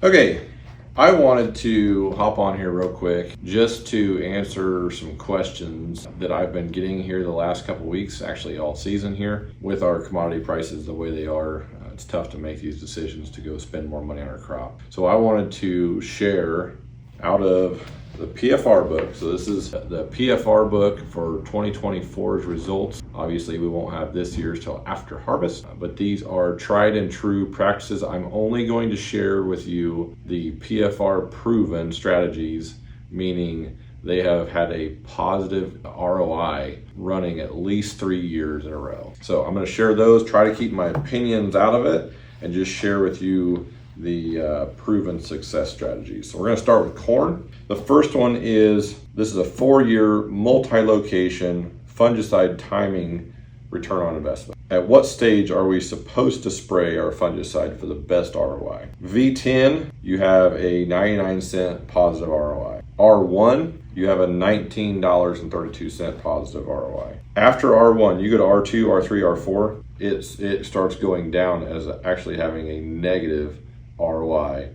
Okay, I wanted to hop on here real quick just to answer some questions that I've been getting here the last couple weeks, actually all season here. With our commodity prices the way they are, it's tough to make these decisions to go spend more money on our crop. So I wanted to share out of the PFR book. So this is the PFR book for 2024's results. Obviously we won't have this year's till after harvest, but these are tried and true practices. I'm only going to share with you the PFR proven strategies, meaning they have had a positive ROI running at least 3 years in a row. So I'm going to share those, try to keep my opinions out of it, and just share with you the proven success strategies. So we're going to start with corn. The first one is, this is a 4-year multi-location fungicide timing return on investment. At what stage are we supposed to spray our fungicide for the best ROI? V10, you have a 99-cent positive ROI. R1, you have a $19.32 positive ROI. After R1, you go to R2, R3, R4, it starts going down as actually having a negative ROI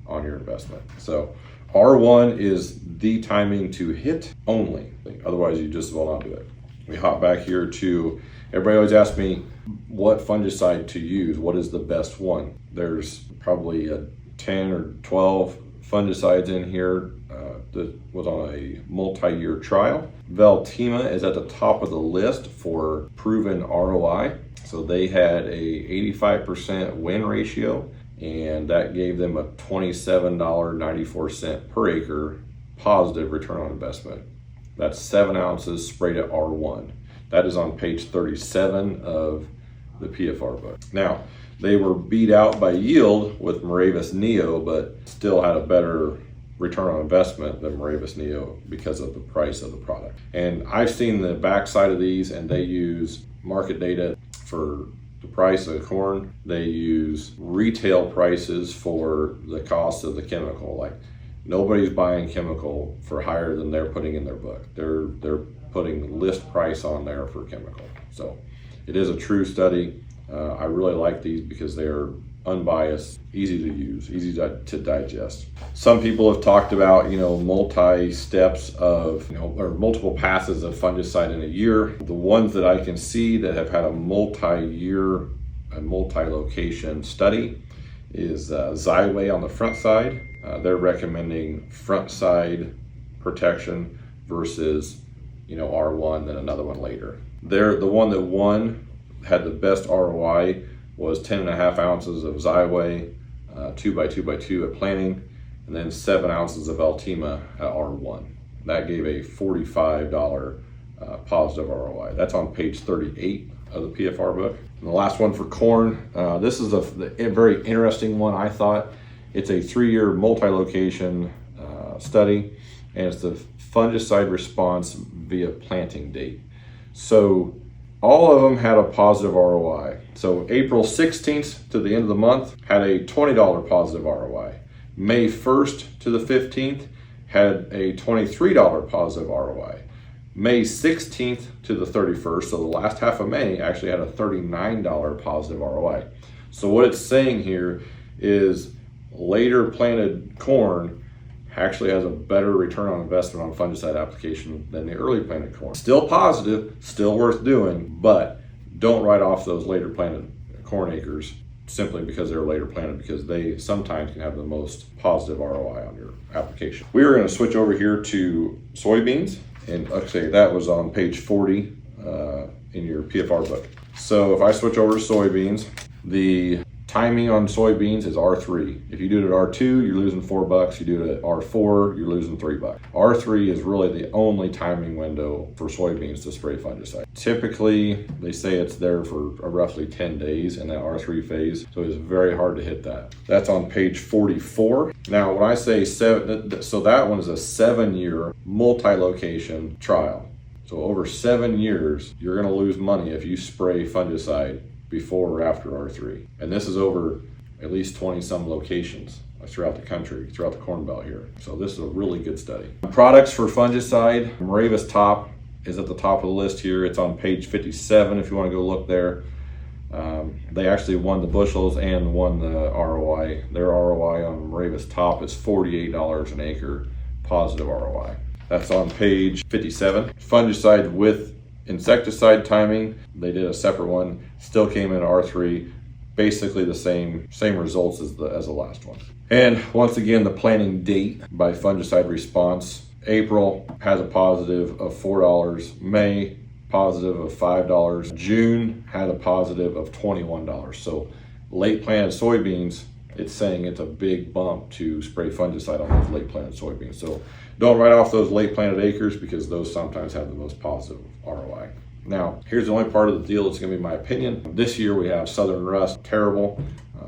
on your investment. So R1 is the timing to hit only. Otherwise, you just will not do it. We hop back here to, everybody always asks me what fungicide to use. What is the best one? There's probably 10 or 12 fungicides in here that was on a multi-year trial. 𝐜𝐨𝐬𝐭 is at the top of the list for proven ROI. So they had a 85% win ratio, and that gave them a $27.94 per acre positive return on investment. That's 7 ounces sprayed at R1. That is on page 37 of the PFR book. Now, they were beat out by yield with 𝐟𝐮𝐬𝐭, but still had a better return on investment than 𝐟𝐮𝐬𝐭 because of the price of the product. And I've seen the backside of these, and they use market data for the price of corn. They use retail prices for the cost of the chemical. Like, nobody's buying chemical for higher than they're putting in their book. They're putting list price on there for chemical. So it is a true study. I really like these because they're unbiased, easy to use, easy to digest. Some people have talked about, multi-steps of, or multiple passes of fungicide in a year. The ones that I can see that have had a multi-year and multi-location study is 𝐦𝐨𝐬𝐭 on the front side. They're recommending front side protection versus, R1, then another one later. The one that won, had the best ROI, was 10.5 ounces of 𝐦𝐨𝐬𝐭 2x2x2 at planting, and then 7 ounces of 𝐿TEMA at R1. That gave a $45 positive ROI. That's on page 38 of the PFR book. And the last one for corn, this is a very interesting one, I thought. It's a 3-year multi-location study, and it's the fungicide response via planting date. So all of them had a positive ROI. So April 16th to the end of the month had a $20 positive ROI. May 1st to the 15th had a $23 positive ROI. May 16th to the 31st, so the last half of May, actually had a $39 positive ROI. So what it's saying here is later planted corn actually has a better return on investment on fungicide application than the early planted corn. Still positive, still worth doing, but don't write off those later planted corn acres simply because they're later planted, because they sometimes can have the most positive ROI on your application. We are going to switch over here to soybeans, and like I say, that was on page 40 in your PFR book. So if I switch over to soybeans, the timing on soybeans is R3. If you do it at R2, you're losing $4. You do it at R4, you're losing $3. R3 is really the only timing window for soybeans to spray fungicide. Typically, they say it's there for roughly 10 days in that R3 phase, so it's very hard to hit that. That's on page 44. Now, when I say 7, so that one is a 7-year multi-location trial. So over 7 years, you're gonna lose money if you spray fungicide before or after R3. And this is over at least 20 some locations throughout the country, throughout the Corn Belt here. So this is a really good study. Products for fungicide, 𝐼's top is at the top of the list here. It's on page 57 if you want to go look there. They actually won the bushels and won the ROI. Their ROI on 𝐼's this top is $48 an acre positive ROI. That's on page 57. Fungicide with insecticide timing, they did a separate one, still came in R3, basically the same results as the last one. And once again, the planting date by fungicide response, April has a positive of $4, May positive of $5, June had a positive of $21. So late planted soybeans, it's saying it's a big bump to spray fungicide on those late planted soybeans. So don't write off those late planted acres because those sometimes have the most positive ROI. Now, here's the only part of the deal that's going to be my opinion. This year we have southern rust, terrible.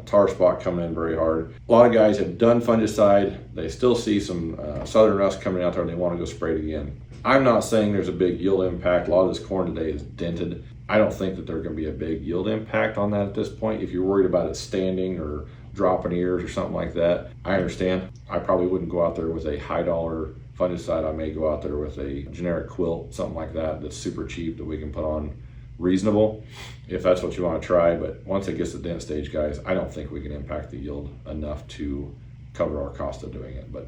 Tar spot coming in very hard. A lot of guys have done fungicide. They still see some southern rust coming out there and they want to go spray it again. I'm not saying there's a big yield impact. A lot of this corn today is dented. I don't think that there's going to be a big yield impact on that at this point. If you're worried about it standing or dropping ears or something like that, I understand. I probably wouldn't go out there with a high dollar fungicide. I may go out there with a generic quilt, something like that, that's super cheap that we can put on reasonable, if that's what you want to try. But once it gets to dent stage, guys, I don't think we can impact the yield enough to cover our cost of doing it. But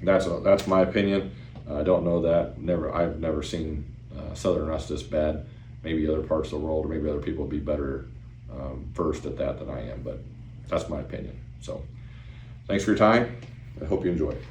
that's my opinion. I don't know that. I've never seen southern rust this bad. Maybe other parts of the world, or maybe other people will be better versed at that than I am. But that's my opinion. So thanks for your time. I hope you enjoy it.